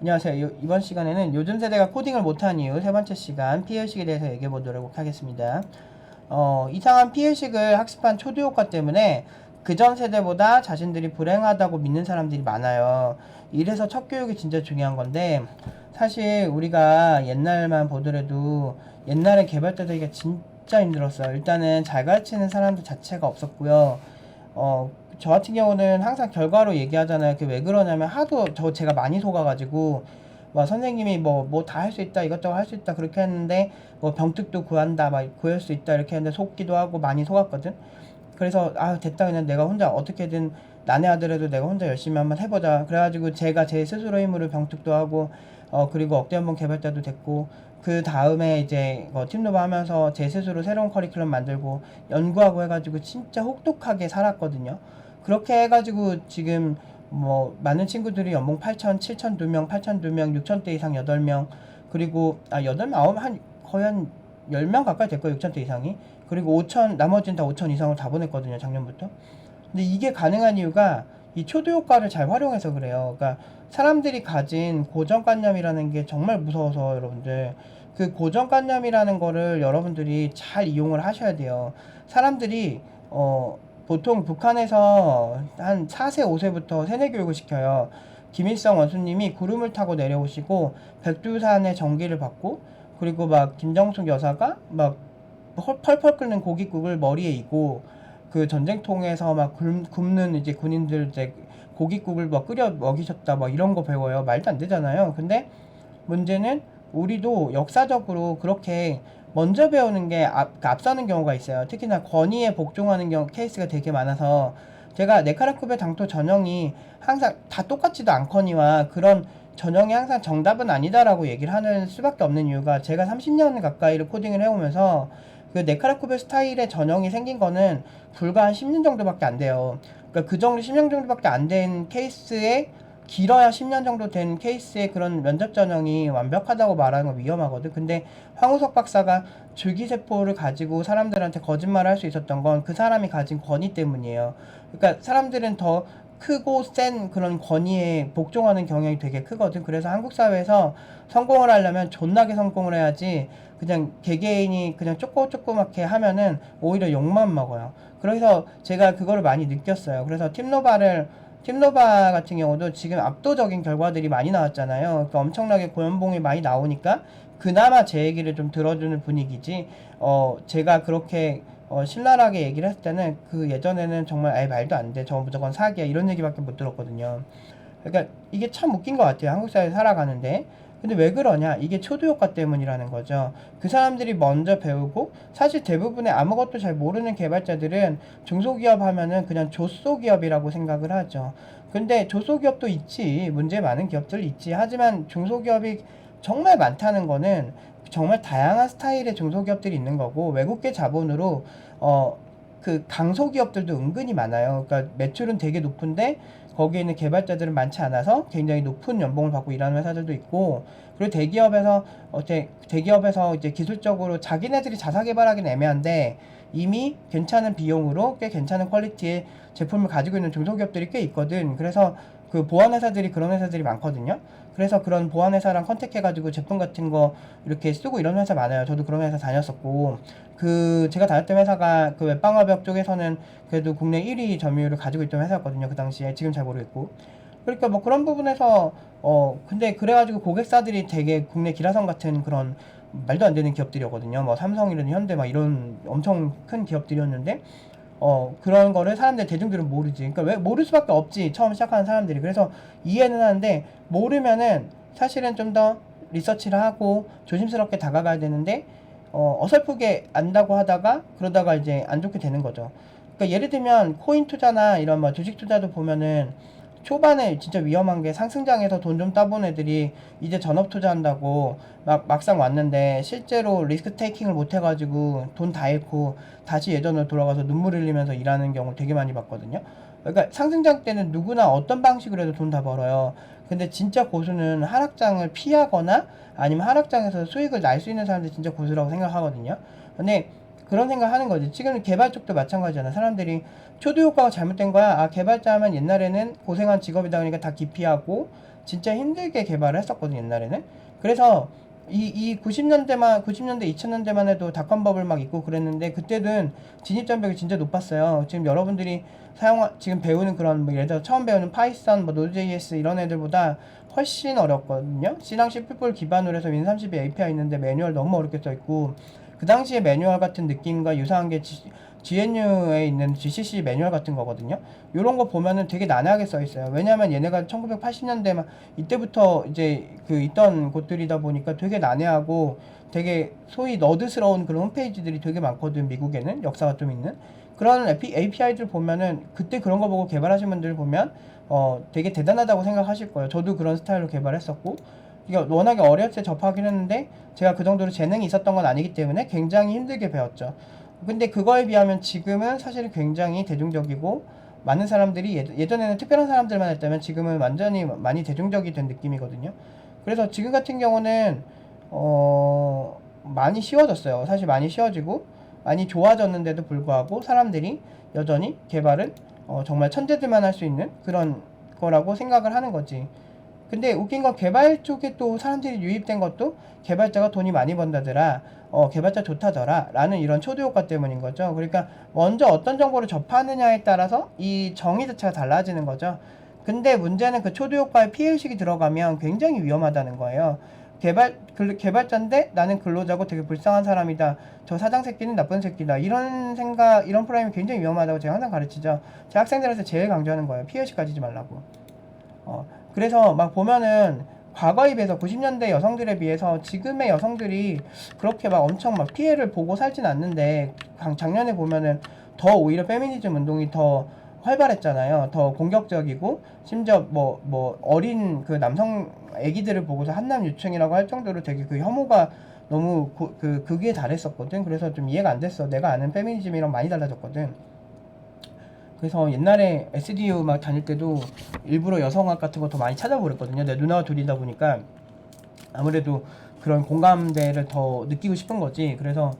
안녕하세요. 이번 시간에는 요즘 세대가 코딩을 못한 이유 세 번째 시간 피해의식에 대해서 얘기해 보도록 하겠습니다. 이상한 피해의식을 학습한 초두 효과 때문에 그전 세대보다 자신들이 불행하다고 믿는 사람들이 많아요. 이래서 첫 교육이 진짜 중요한 건데, 사실 우리가 옛날만 보더라도 옛날에 개발자들이 진짜 힘들었어요. 일단은 잘 가르치는 사람들 자체가 없었고요. 저 같은 경우는 항상 결과로 얘기하잖아요. 그게 왜 그러냐면 하도 제가 많이 속아가지고 막 선생님이 뭐 다 할 수 있다, 이것저것 할 수 있다 그렇게 했는데 뭐 병특도 구한다, 막 구할 수 있다 이렇게 했는데 속기도 하고 많이 속았거든. 그래서 아 됐다, 그냥 내가 혼자 어떻게든 난해하더라도 내가 혼자 열심히 한번 해보자. 그래가지고 제가 제 스스로 힘으로 병특도 하고 그리고 억대 연봉 개발자도 됐고, 그 다음에 이제 팀노바 하면서 제 스스로 새로운 커리큘럼 만들고 연구하고 해가지고 진짜 혹독하게 살았거든요. 그렇게 해가지고 지금 뭐 많은 친구들이 연봉 8천, 7천 2명, 8천 2명, 6천대 이상 8명, 그리고 8명, 9명, 거의 한 10명 가까이 될 거예요. 6천대 이상이. 그리고 5천, 나머지는 다 5천 이상을 다 보냈거든요, 작년부터. 근데 이게 가능한 이유가 이 초도 효과를 잘 활용해서 그래요. 그러니까 사람들이 가진 고정관념이라는 게 정말 무서워서, 여러분들 그 고정관념이라는 거를 여러분들이 잘 이용을 하셔야 돼요. 사람들이 보통 북한에서 한 4세 5세부터 세뇌 교육을 시켜요. 김일성 원수님이 구름을 타고 내려오시고 백두산의 전기를 받고, 그리고 막 김정숙 여사가 막 펄펄 끓는 고깃국을 머리에 이고, 그 전쟁통에서 막 굶는 이제 군인들 이제 고깃국을 막 끓여 먹이셨다, 막 이런 거 배워요. 말도 안 되잖아요. 근데 문제는 우리도 역사적으로 그렇게 먼저 배우는 게 앞서는 경우가 있어요. 특히나 권위에 복종하는 케이스가 되게 많아서, 제가 네카라쿠베 당토 전형이 항상 다 똑같지도 않거니와 그런 전형이 항상 정답은 아니다라고 얘기를 하는 수밖에 없는 이유가, 제가 30년 가까이를 코딩을 해오면서 그 네카라쿠베 스타일의 전형이 생긴 거는 불과 한 10년 정도밖에 안 돼요. 그러니까 그 정도 10년 정도밖에 안 된 케이스에, 길어야 10년 정도 된 케이스의 그런 면접 전형이 완벽하다고 말하는 건 위험하거든. 근데 황우석 박사가 줄기세포를 가지고 사람들한테 거짓말을 할 수 있었던 건 그 사람이 가진 권위 때문이에요. 그러니까 사람들은 더 크고 센 그런 권위에 복종하는 경향이 되게 크거든. 그래서 한국 사회에서 성공을 하려면 존나게 성공을 해야지, 그냥 개개인이 그냥 조그맣게 하면은 오히려 욕만 먹어요. 그래서 제가 그거를 많이 느꼈어요. 그래서 팀노바 같은 경우도 지금 압도적인 결과들이 많이 나왔잖아요. 그러니까 엄청나게 고연봉이 많이 나오니까 그나마 제 얘기를 좀 들어주는 분위기지, 제가 그렇게 신랄하게 얘기를 했을 때는, 그 예전에는 정말 아예 말도 안 돼, 저 무조건 사기야, 이런 얘기밖에 못 들었거든요. 그러니까 이게 참 웃긴 것 같아요, 한국 사회에 살아가는데. 근데 왜 그러냐, 이게 초도 효과 때문이라는 거죠. 그 사람들이 먼저 배우고, 사실 대부분의 아무것도 잘 모르는 개발자들은 중소기업 하면은 그냥 조소기업이라고 생각을 하죠. 근데 조소기업도 있지, 문제 많은 기업들 있지. 하지만 중소기업이 정말 많다는 거는 정말 다양한 스타일의 중소기업들이 있는 거고, 외국계 자본으로 그 강소기업들도 은근히 많아요. 그러니까 매출은 되게 높은데 거기에 있는 개발자들은 많지 않아서 굉장히 높은 연봉을 받고 일하는 회사들도 있고, 그리고 대기업에서 이제 기술적으로 자기네들이 자사 개발하기는 애매한데 이미 괜찮은 비용으로 꽤 괜찮은 퀄리티의 제품을 가지고 있는 중소기업들이 꽤 있거든. 그래서 그 보안 회사들이 그런 회사들이 많거든요. 그래서 그런 보안 회사랑 컨택해가지고 제품 같은 거 이렇게 쓰고 이런 회사 많아요. 저도 그런 회사 다녔었고, 그 제가 다녔던 회사가 그 웹방화벽 쪽에서는 그래도 국내 1위 점유율을 가지고 있던 회사였거든요, 그 당시에. 지금 잘 모르겠고. 그러니까 뭐 그런 부분에서 근데 그래가지고 고객사들이 되게 국내 기라성 같은 그런 말도 안 되는 기업들이었거든요. 뭐 삼성이든 현대 막 이런 엄청 큰 기업들이었는데, 그런 거를 사람들, 대중들은 모르지. 그러니까 왜 모를 수밖에 없지, 처음 시작하는 사람들이. 그래서 이해는 하는데, 모르면은 사실은 좀 더 리서치를 하고 조심스럽게 다가가야 되는데, 어설프게 안다고 하다가 그러다가 이제 안 좋게 되는 거죠. 그러니까 예를 들면 코인 투자나 이런 뭐 주식 투자도 보면은 초반에 진짜 위험한 게, 상승장에서 돈 좀 따본 애들이 이제 전업 투자한다고 막상 왔는데 실제로 리스크 테이킹을 못 해가지고 돈 다 잃고 다시 예전으로 돌아가서 눈물 흘리면서 일하는 경우 되게 많이 봤거든요. 그러니까 상승장 때는 누구나 어떤 방식으로 해도 돈 다 벌어요. 근데 진짜 고수는 하락장을 피하거나 아니면 하락장에서 수익을 날 수 있는 사람들이 진짜 고수라고 생각하거든요. 근데 그런 생각 하는 거지. 지금 개발 쪽도 마찬가지잖아. 사람들이 초도 효과가 잘못된 거야. 아, 개발자 하면 옛날에는 고생한 직업이다 보니까 다 기피하고 진짜 힘들게 개발을 했었거든 옛날에는. 그래서 이 90년대 2000년대만 해도 닷컴 버블 막 있고 그랬는데 그때는 진입 장벽이 진짜 높았어요. 지금 여러분들이 지금 배우는 그런 뭐 예를 들어 처음 배우는 파이썬, 뭐 노드.js 이런 애들보다 훨씬 어렵거든요. C랑 C++ 기반으로 해서 윈32 API 있는데 매뉴얼 너무 어렵게 써 있고 그 당시에 매뉴얼 같은 느낌과 유사한 게 GNU에 있는 GCC 매뉴얼 같은 거거든요. 요런 거 보면은 되게 난해하게 써 있어요. 왜냐면 얘네가 1980년대만 이때부터 이제 그 있던 곳들이다 보니까 되게 난해하고 되게 소위 너드스러운 그런 홈페이지들이 되게 많거든. 미국에는 역사가 좀 있는 그런 API들 보면은 그때 그런 거 보고 개발하신 분들 보면 되게 대단하다고 생각하실 거예요. 저도 그런 스타일로 개발했었고 그러니까 워낙에 어렸을 때 접하긴 했는데 제가 그 정도로 재능이 있었던 건 아니기 때문에 굉장히 힘들게 배웠죠. 근데 그거에 비하면 지금은 사실 굉장히 대중적이고 많은 사람들이 예전에는 특별한 사람들만 했다면 지금은 완전히 많이 대중적이 된 느낌이거든요. 그래서 지금 같은 경우는 많이 쉬워졌어요. 사실 많이 쉬워지고 많이 좋아졌는데도 불구하고 사람들이 여전히 개발은 정말 천재들만 할 수 있는 그런 거라고 생각을 하는 거지. 근데 웃긴 건 개발 쪽에 또 사람들이 유입된 것도 개발자가 돈이 많이 번다더라, 개발자 좋다더라 라는 이런 초도 효과 때문인 거죠. 그러니까 먼저 어떤 정보를 접하느냐에 따라서 이 정의 자체가 달라지는 거죠. 근데 문제는 그 초도 효과에 피해의식이 들어가면 굉장히 위험하다는 거예요. 개발자인데 나는 근로자고 되게 불쌍한 사람이다. 저 사장 새끼는 나쁜 새끼다. 이런 생각, 이런 프라임이 굉장히 위험하다고 제가 항상 가르치죠. 제 학생들한테 제일 강조하는 거예요. 피해의식 가지지 말라고. 그래서 막 보면은 과거에 비해서 90년대 여성들에 비해서 지금의 여성들이 그렇게 막 엄청 막 피해를 보고 살진 않는데 작년에 보면은 더 오히려 페미니즘 운동이 더 활발했잖아요. 더 공격적이고 심지어 뭐 어린 그 남성 애기들을 보고서 한남 유충이라고 할 정도로 되게 그 혐오가 너무 그게 달했었거든. 그래서 좀 이해가 안 됐어. 내가 아는 페미니즘이랑 많이 달라졌거든. 그래서 옛날에 SDU 막 다닐 때도 일부러 여성학 같은 거 더 많이 찾아보랬거든요. 내 누나와 둘이다 보니까 아무래도 그런 공감대를 더 느끼고 싶은 거지. 그래서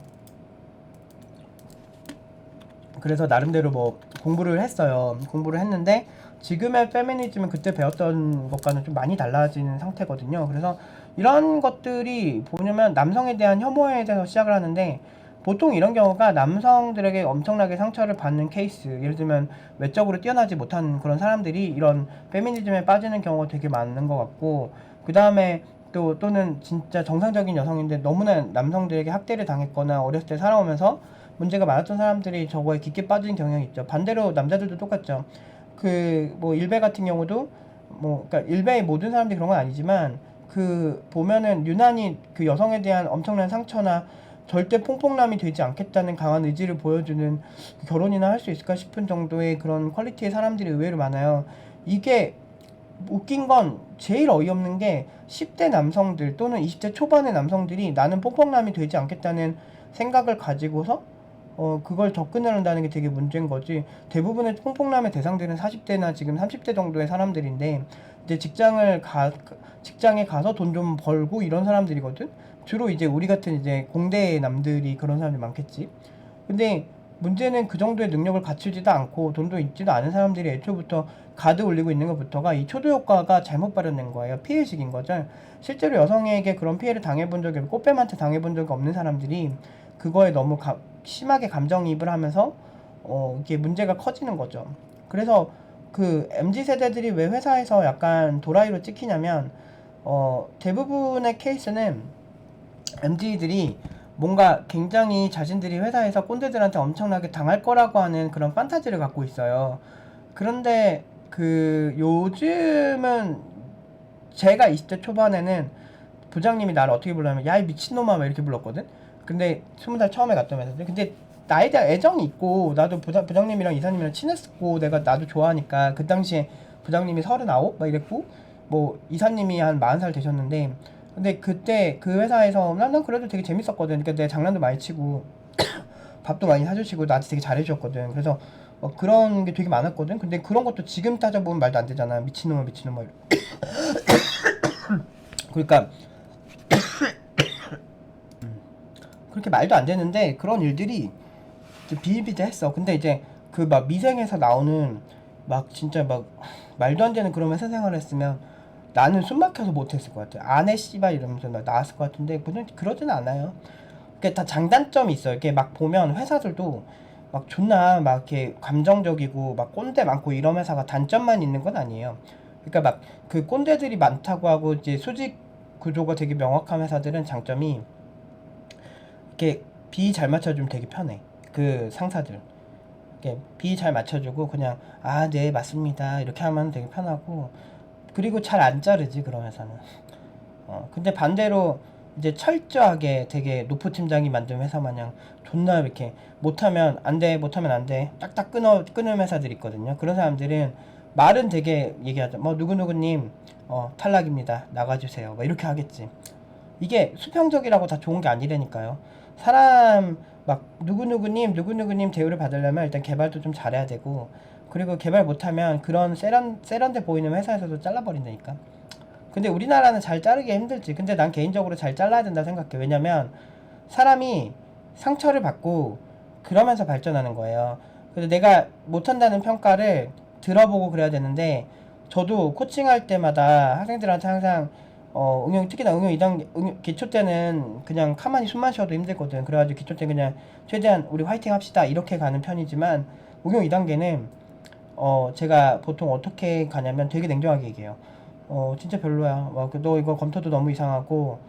나름대로 뭐 공부를 했어요. 공부를 했는데 지금의 페미니즘은 그때 배웠던 것과는 좀 많이 달라지는 상태거든요. 그래서 이런 것들이 보면 남성에 대한 혐오에 대해서 시작을 하는데 보통 이런 경우가 남성들에게 엄청나게 상처를 받는 케이스, 예를 들면 외적으로 뛰어나지 못한 그런 사람들이 이런 페미니즘에 빠지는 경우가 되게 많은 것 같고, 그 다음에 또는 진짜 정상적인 여성인데 너무나 남성들에게 학대를 당했거나 어렸을 때 살아오면서 문제가 많았던 사람들이 저거에 깊게 빠지는 경향이 있죠. 반대로 남자들도 똑같죠. 그 뭐 일베 같은 경우도 그러니까 일베의 모든 사람들이 그런 건 아니지만 그 보면은 유난히 그 여성에 대한 엄청난 상처나 절대 퐁퐁남이 되지 않겠다는 강한 의지를 보여주는, 결혼이나 할 수 있을까 싶은 정도의 그런 퀄리티의 사람들이 의외로 많아요. 이게 웃긴 건 제일 어이없는 게 10대 남성들 또는 20대 초반의 남성들이 나는 퐁퐁남이 되지 않겠다는 생각을 가지고서 그걸 접근을 한다는 게 되게 문제인 거지. 대부분의 퐁퐁남의 대상들은 40대나 지금 30대 정도의 사람들인데 이제 직장에 가서 돈 좀 벌고 이런 사람들이거든. 주로 이제 우리 같은 이제 공대 남들이 그런 사람들이 많겠지. 근데 문제는 그 정도의 능력을 갖추지도 않고 돈도 있지도 않은 사람들이 애초부터 가드 올리고 있는 것부터가 이 초도 효과가 잘못 발현된 거예요. 피해식인 거죠. 실제로 여성에게 그런 피해를 당해본 적이 없고 꽃뱀한테 당해본 적이 없는 사람들이 그거에 너무 심하게 감정이입을 하면서 이게 문제가 커지는 거죠. 그래서 그 MZ 세대들이 왜 회사에서 약간 도라이로 찍히냐면 대부분의 케이스는 MZ들이 뭔가 굉장히 자신들이 회사에서 꼰대들한테 엄청나게 당할 거라고 하는 그런 판타지를 갖고 있어요. 그런데 그 요즘은 제가 20대 초반에는 부장님이 나를 어떻게 불렀냐면 야 이 미친놈아 막 이렇게 불렀거든. 근데 20살 처음에 갔던 회사인데 근데 나에 대한 애정이 있고 나도 부장님이랑 이사님이랑 친했고 내가 나도 좋아하니까 그 당시에 부장님이 39? 막 이랬고 뭐 이사님이 한 40살 되셨는데 근데 그때 그 회사에서 난 그래도 되게 재밌었거든. 그러니까 내가 장난도 많이 치고 밥도 많이 사주시고 나한테 되게 잘해주셨거든. 그래서 그런 게 되게 많았거든. 근데 그런 것도 지금 따져보면 말도 안 되잖아. 미친놈아 미친놈아. 그러니까 그렇게 말도 안 되는데 그런 일들이 비일비재했어. 근데 이제 그 막 미생에서 나오는 막 진짜 막 말도 안 되는 그런 회사 생활을 했으면 나는 숨 막혀서 못했을 것 같아요. 안해 씨발 이러면서 막 나왔을 것 같은데 무슨 그러진 않아요. 그게 다 장단점이 있어요. 이게 막 보면 회사들도 막 존나 막 이렇게 감정적이고 막 꼰대 많고 이런 회사가 단점만 있는 건 아니에요. 그러니까 막 그 꼰대들이 많다고 하고 이제 수직 구조가 되게 명확한 회사들은 장점이 이렇게 비 잘 맞춰주면 되게 편해. 그 상사들. 이렇게 비 잘 맞춰주고 그냥 아, 네, 맞습니다. 이렇게 하면 되게 편하고 그리고 잘 안 자르지 그런 회사는. 근데 반대로 이제 철저하게 되게 노프 팀장이 만든 회사 마냥 존나 이렇게 못하면 안 돼, 못하면 안 돼. 딱딱 끊는 회사들 있거든요. 그런 사람들은 말은 되게 얘기하죠. 뭐, 누구누구님, 탈락입니다. 나가주세요. 뭐, 이렇게 하겠지. 이게 수평적이라고 다 좋은 게 아니라니까요. 사람, 막, 누구누구님 대우를 받으려면 일단 개발도 좀 잘해야 되고, 그리고 개발 못하면 그런 세련돼 보이는 회사에서도 잘라버린다니까. 근데 우리나라는 잘 자르기 힘들지. 근데 난 개인적으로 잘 잘라야 된다 생각해. 왜냐면 사람이 상처를 받고 그러면서 발전하는 거예요. 그래서 내가 못한다는 평가를 들어보고 그래야 되는데 저도 코칭할 때마다 학생들한테 항상 응용, 특히나 응용 2단계 기초 때는 그냥 가만히 숨만 쉬어도 힘들거든. 그래가지고 기초 때 그냥 최대한 우리 화이팅 합시다 이렇게 가는 편이지만 응용 2단계는 제가 보통 어떻게 가냐면 되게 냉정하게 얘기해요. 진짜 별로야. 너 이거 검토도 너무 이상하고,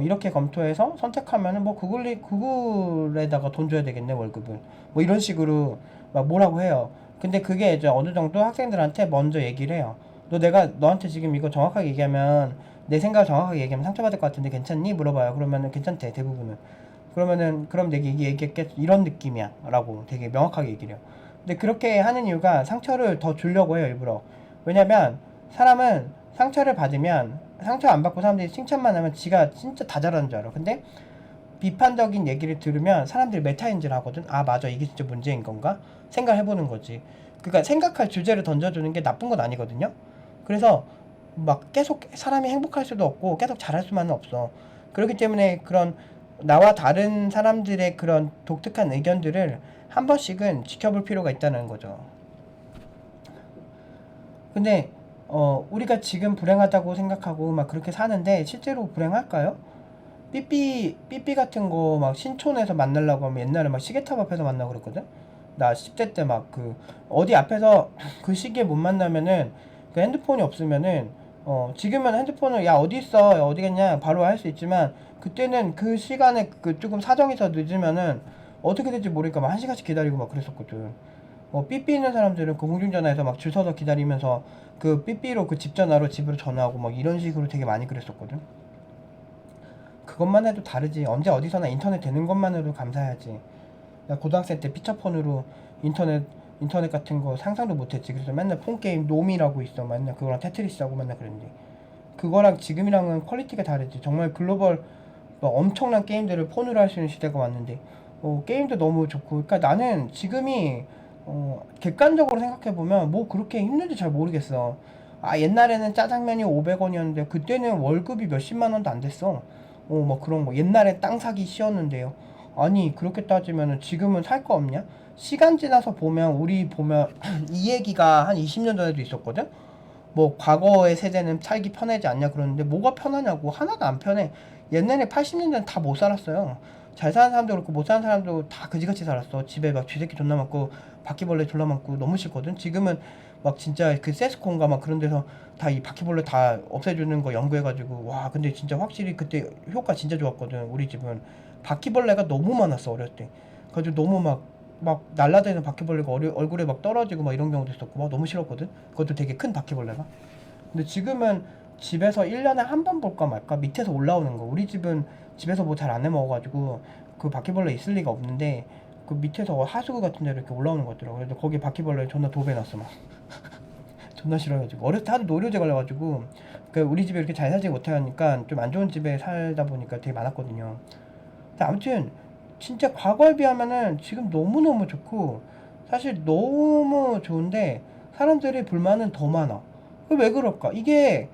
이렇게 검토해서 선택하면은 뭐 구글에다가 돈 줘야 되겠네, 월급을. 뭐 이런 식으로 막 뭐라고 해요. 근데 그게 이제 어느 정도 학생들한테 먼저 얘기를 해요. 내가 너한테 지금 이거 정확하게 얘기하면, 내 생각을 정확하게 얘기하면 상처받을 것 같은데 괜찮니? 물어봐요. 그러면은 괜찮대, 대부분은. 그럼 내가 얘기했겠, 이런 느낌이야. 라고 되게 명확하게 얘기를 해요. 근데 그렇게 하는 이유가 상처를 더 주려고 해요, 일부러. 왜냐면, 사람은 상처를 받으면 상처 안 받고 사람들이 칭찬만 하면 지가 진짜 다 잘하는 줄 알아. 근데 비판적인 얘기를 들으면 사람들이 메타인지를 하거든. 아, 맞아, 이게 진짜 문제인 건가 생각해보는 거지. 그러니까 생각할 주제를 던져주는 게 나쁜 건 아니거든요. 그래서 막 계속 사람이 행복할 수도 없고 계속 잘할 수만은 없어. 그렇기 때문에 그런 나와 다른 사람들의 그런 독특한 의견들을 한 번씩은 지켜볼 필요가 있다는 거죠. 근데 우리가 지금 불행하다고 생각하고 막 그렇게 사는데 실제로 불행할까요? 삐삐 같은 거 막 신촌에서 만나려고 하면 옛날에 막 시계탑 앞에서 만나고 그랬거든? 나 10대 때 막 어디 앞에서 그 시기에 못 만나면은 그 핸드폰이 없으면은 지금은 핸드폰을 야, 어디 있어? 야, 어디 갔냐? 바로 할 수 있지만 그때는 그 시간에 그 조금 사정이 더 늦으면은 어떻게 될지 모르니까 막 1시간씩 기다리고 막 그랬었거든. 삐삐 있는 사람들은 그 공중전화에서 막 줄 서서 기다리면서 그 삐삐로 그 집 전화로 집으로 전화하고 막 이런 식으로 되게 많이 그랬었거든. 그것만 해도 다르지. 언제 어디서나 인터넷 되는 것만으로도 감사해야지. 나 고등학생 때 피처폰으로 인터넷 같은 거 상상도 못했지. 그래서 맨날 폰게임 놈이라고 있어. 맨날 그거랑 테트리스 하고 맨날 그랬는데. 그거랑 지금이랑은 퀄리티가 다르지. 정말 글로벌 뭐 엄청난 게임들을 폰으로 할 수 있는 시대가 왔는데 게임도 너무 좋고. 그러니까 나는 지금이 객관적으로 생각해보면 뭐 그렇게 힘든지 잘 모르겠어. 아, 옛날에는 짜장면이 500원이었는데 그때는 월급이 몇십만 원도 안 됐어. 뭐 그런 거. 옛날에 땅 사기 쉬웠는데요. 아니, 그렇게 따지면은 지금은 살 거 없냐? 시간 지나서 보면 우리 보면 이 얘기가 한 20년 전에도 있었거든. 뭐 과거의 세대는 살기 편하지 않냐 그러는데 뭐가 편하냐고. 하나도 안 편해. 옛날에 80년대는 다 못 살았어요. 잘 사는 사람도 그렇고 못 사는 사람도 다 그지같이 살았어. 집에 막 쥐새끼 존나 많고 바퀴벌레 졸라 많고 너무 싫거든. 지금은 막 진짜 그 세스콘가 막 그런 데서 다 이 바퀴벌레 다 없애주는 거 연구해가지고 와, 근데 진짜 확실히 그때 효과 진짜 좋았거든. 우리 집은 바퀴벌레가 너무 많았어, 어렸을 때. 그래가지고 너무 막 날라다니는 바퀴벌레가 얼굴에 막 떨어지고 막 이런 경우도 있었고 막 너무 싫었거든. 그것도 되게 큰 바퀴벌레가. 근데 지금은 집에서 1년에 한 번 볼까 말까 밑에서 올라오는 거. 우리 집은 집에서 뭐 잘 안 해 먹어가지고 그 바퀴벌레 있을 리가 없는데 그 밑에서 하수구 같은 데로 이렇게 올라오는 것 같더라고. 그래서 거기 바퀴벌레 존나 도배놨어 막. 존나 싫어가지고 어렸을 때 하도 노려제 걸려가지고 그 우리 집에 이렇게 잘 살지 못하니까 좀 안 좋은 집에 살다 보니까 되게 많았거든요. 근데 아무튼 진짜 과거에 비하면은 지금 너무너무 좋고 사실 너무 좋은데 사람들의 불만은 더 많아. 왜 그럴까? 이게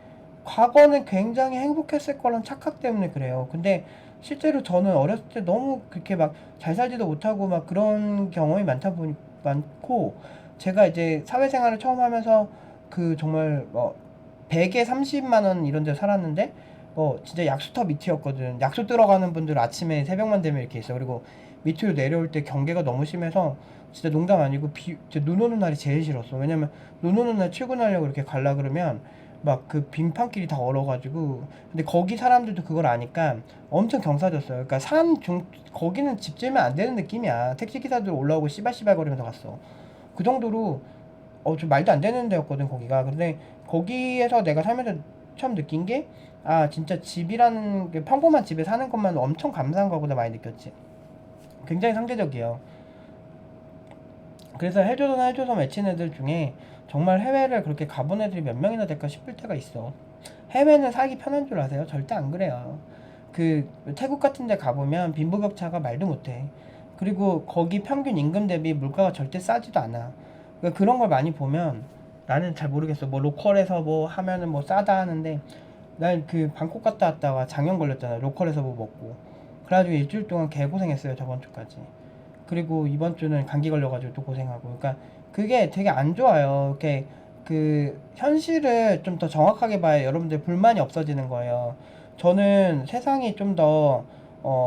과거는 굉장히 행복했을 거란 착각 때문에 그래요. 근데 실제로 저는 어렸을 때 너무 그렇게 막 잘 살지도 못하고 막 그런 경험이 많고 제가 이제 사회생활을 처음 하면서 그 정말 100에 30만 원 이런 데 살았는데 진짜 약수터 밑이었거든. 약수 들어가는 분들 아침에 새벽만 되면 이렇게 있어. 그리고 밑으로 내려올 때 경계가 너무 심해서 진짜 농담 아니고 진짜 눈 오는 날이 제일 싫었어. 왜냐면 눈 오는 날 출근하려고 이렇게 갈라 그러면 막 그 빙판길이 다 얼어가지고. 근데 거기 사람들도 그걸 아니까 엄청 경사졌어요. 그러니까 거기는 집 지으면 안 되는 느낌이야. 택시기사들 올라오고 씨발씨발 거리면서 갔어. 그 정도로 좀 말도 안 되는 데였거든 거기가. 근데 거기에서 내가 살면서 처음 느낀 게, 진짜 집이라는 게 평범한 집에 사는 것만 엄청 감사한 거구나 많이 느꼈지. 굉장히 상대적이에요. 그래서 헬조선 맺힌 애들 중에 정말 해외를 그렇게 가본 애들이 몇 명이나 될까 싶을 때가 있어. 해외는 살기 편한 줄 아세요? 절대 안 그래요. 그 태국 같은 데 가보면 빈부격차가 말도 못해. 그리고 거기 평균 임금 대비 물가가 절대 싸지도 않아. 그러니까 그런 걸 많이 보면 나는 잘 모르겠어. 뭐 로컬에서 뭐 하면은 뭐 싸다 하는데, 난 그 방콕 갔다 왔다가 장염 걸렸잖아. 로컬에서 뭐 먹고. 그래가지고 일주일 동안 개고생했어요. 저번 주까지. 그리고 이번 주는 감기 걸려가지고 또 고생하고. 그러니까 그게 되게 안 좋아요. 이렇게 그 현실을 좀 더 정확하게 봐야 여러분들 불만이 없어지는 거예요. 저는 세상이 좀 더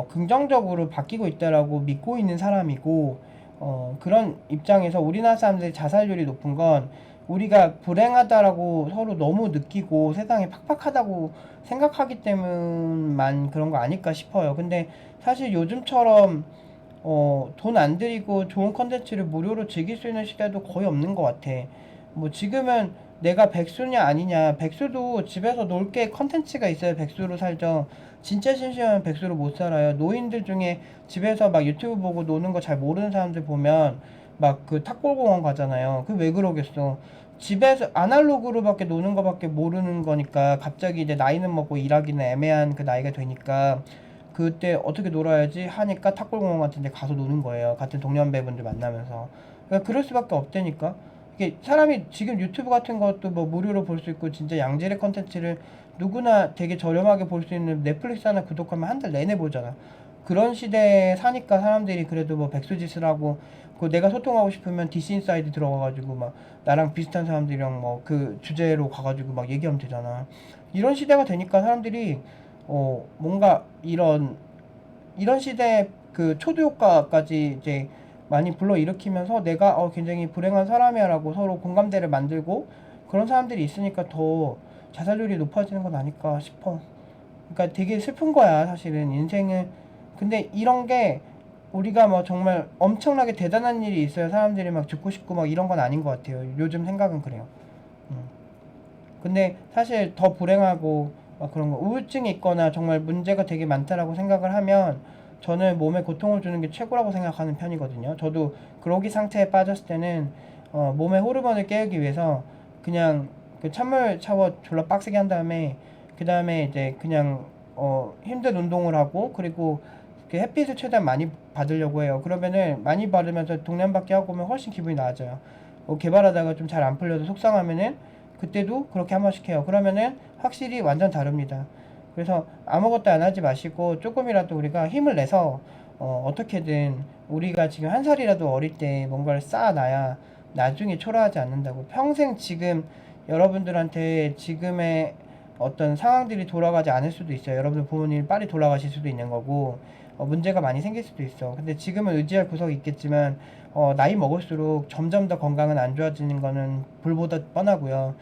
긍정적으로 바뀌고 있다라고 믿고 있는 사람이고, 그런 입장에서 우리나라 사람들이 자살률이 높은 건 우리가 불행하다라고 서로 너무 느끼고 세상이 팍팍하다고 생각하기 때문만 그런 거 아닐까 싶어요. 근데 사실 요즘처럼 돈 안 들이고 좋은 컨텐츠를 무료로 즐길 수 있는 시대도 거의 없는 것 같아. 뭐 지금은 내가 백수냐 아니냐, 백수도 집에서 놀 게 컨텐츠가 있어야 백수로 살죠. 진짜 심심하면 백수로 못 살아요. 노인들 중에 집에서 막 유튜브 보고 노는 거 잘 모르는 사람들 보면 막 그 탁골공원 가잖아요. 그 왜 그러겠어. 집에서 아날로그로밖에 노는 거밖에 모르는 거니까 갑자기 이제 나이는 먹고 일하기는 애매한 그 나이가 되니까 그때 어떻게 놀아야지 하니까 탁골공원 같은 데 가서 노는 거예요. 같은 동년배분들 만나면서. 그러니까 그럴 수밖에 없다니까. 이게 사람이 지금 유튜브 같은 것도 뭐 무료로 볼 수 있고 진짜 양질의 컨텐츠를 누구나 되게 저렴하게 볼 수 있는 넷플릭스 하나 구독하면 한 달 내내 보잖아. 그런 시대에 사니까 사람들이 그래도 뭐 백수짓을 하고, 그 내가 소통하고 싶으면 디스인사이드 들어가가지고 막 나랑 비슷한 사람들이랑 뭐 그 주제로 가가지고 막 얘기하면 되잖아. 이런 시대가 되니까 사람들이 뭔가 이런 시대에 그 초두 효과까지 이제 많이 불러일으키면서 내가 굉장히 불행한 사람이야라고 서로 공감대를 만들고, 그런 사람들이 있으니까 더 자살률이 높아지는 건 아닐까 싶어. 그러니까 되게 슬픈 거야 사실은 인생은. 근데 이런 게 우리가 뭐 정말 엄청나게 대단한 일이 있어야 사람들이 막 죽고 싶고 막 이런 건 아닌 것 같아요. 요즘 생각은 그래요. 음. 근데 사실 더 불행하고 막 그런 거 우울증이 있거나 정말 문제가 되게 많다라고 생각을 하면 저는 몸에 고통을 주는 게 최고라고 생각하는 편이거든요. 저도 그러기 상태에 빠졌을 때는 몸의 호르몬을 깨우기 위해서 그냥 그 찬물 샤워 졸라 빡세게 한 다음에, 그 다음에 이제 그냥 힘든 운동을 하고, 그리고 그 햇빛을 최대한 많이 받으려고 해요. 그러면은 많이 받으면서 동년받기 하고 오면 훨씬 기분이 나아져요. 개발하다가 좀 잘 안 풀려서 속상하면은 그때도 그렇게 한 번씩 해요. 그러면은 확실히 완전 다릅니다. 그래서 아무것도 안 하지 마시고 조금이라도 우리가 힘을 내서 어떻게든 우리가 지금 한 살이라도 어릴 때 뭔가를 쌓아놔야 나중에 초라하지 않는다고. 평생 지금 여러분들한테 지금의 어떤 상황들이 돌아가지 않을 수도 있어요. 여러분들 부모님이 빨리 돌아가실 수도 있는 거고, 문제가 많이 생길 수도 있어. 근데 지금은 의지할 구석이 있겠지만 나이 먹을수록 점점 더 건강은 안 좋아지는 거는 불보듯 뻔하고요.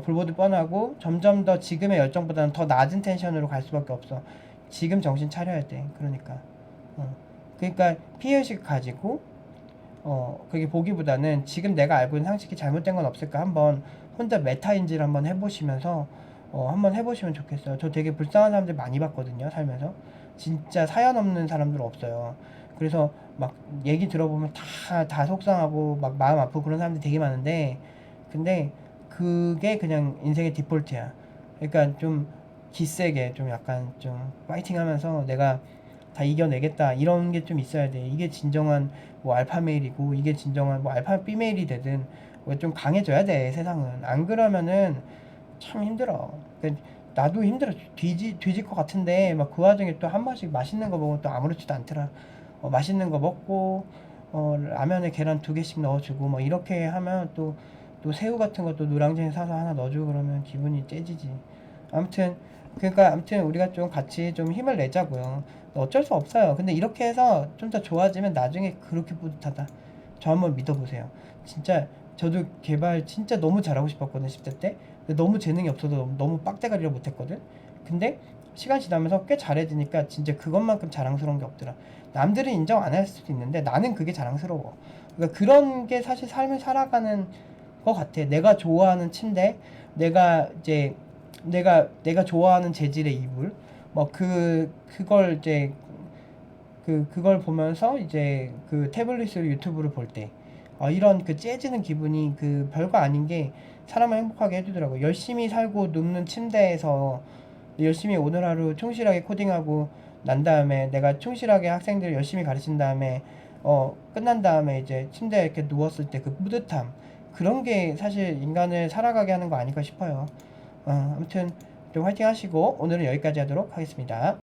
불보듯 뻔하고 점점 더 지금의 열정보다는 더 낮은 텐션으로 갈 수밖에 없어. 지금 정신 차려야 돼. 그러니까. 그러니까 피해의식 가지고 그게 보기보다는 지금 내가 알고 있는 상식이 잘못된 건 없을까 한번 혼자 메타인지를 한번 해보시면서 한번 해보시면 좋겠어요. 저 되게 불쌍한 사람들 많이 봤거든요, 살면서. 진짜 사연 없는 사람들 없어요. 그래서 막 얘기 들어보면 다 속상하고 막 마음 아프고 그런 사람들이 되게 많은데, 근데 그게 그냥 인생의 디폴트야. 그러니까 좀 기세게 좀 약간 좀 파이팅 하면서 내가 다 이겨내겠다 이런 게 좀 있어야 돼. 이게 진정한 뭐 알파 메일이고, 이게 진정한 뭐 알파 B 메일이 되든 좀 강해져야 돼 세상은. 안 그러면은 참 힘들어. 그러니까 나도 힘들어. 뒤질 것 같은데 막 그 와중에 또 한 번씩 맛있는 거 먹으면 또 아무렇지도 않더라. 맛있는 거 먹고 라면에 계란 2개씩 넣어주고 뭐 이렇게 하면 또 또 새우 같은 것도 노량진에 사서 하나 넣어주고 그러면 기분이 째지지. 아무튼 그러니까 아무튼 우리가 좀 같이 좀 힘을 내자고요. 어쩔 수 없어요. 근데 이렇게 해서 좀 더 좋아지면 나중에 그렇게 뿌듯하다. 저 한번 믿어보세요. 진짜 저도 개발 진짜 너무 잘하고 싶었거든 10대 때. 근데 너무 재능이 없어서 너무 빡대가리를 못했거든. 근데 시간 지나면서 꽤 잘해지니까 진짜 그것만큼 자랑스러운 게 없더라. 남들은 인정 안 할 수도 있는데 나는 그게 자랑스러워. 그러니까 그런 게 사실 삶을 살아가는 것 같아. 내가 좋아하는 침대, 내가 이제 내가 좋아하는 재질의 이불, 뭐 그걸 이제 그걸 보면서 이제 그 태블릿으로 유튜브를 볼 때, 이런 그 째지는 기분이 그 별거 아닌 게 사람을 행복하게 해주더라고. 열심히 살고 눕는 침대에서 열심히 오늘 하루 충실하게 코딩하고 난 다음에 내가 충실하게 학생들 열심히 가르친 다음에 끝난 다음에 이제 침대에 이렇게 누웠을 때 그 뿌듯함, 그런 게 사실 인간을 살아가게 하는 거 아닐까 싶어요. 아무튼 좀 화이팅 하시고 오늘은 여기까지 하도록 하겠습니다.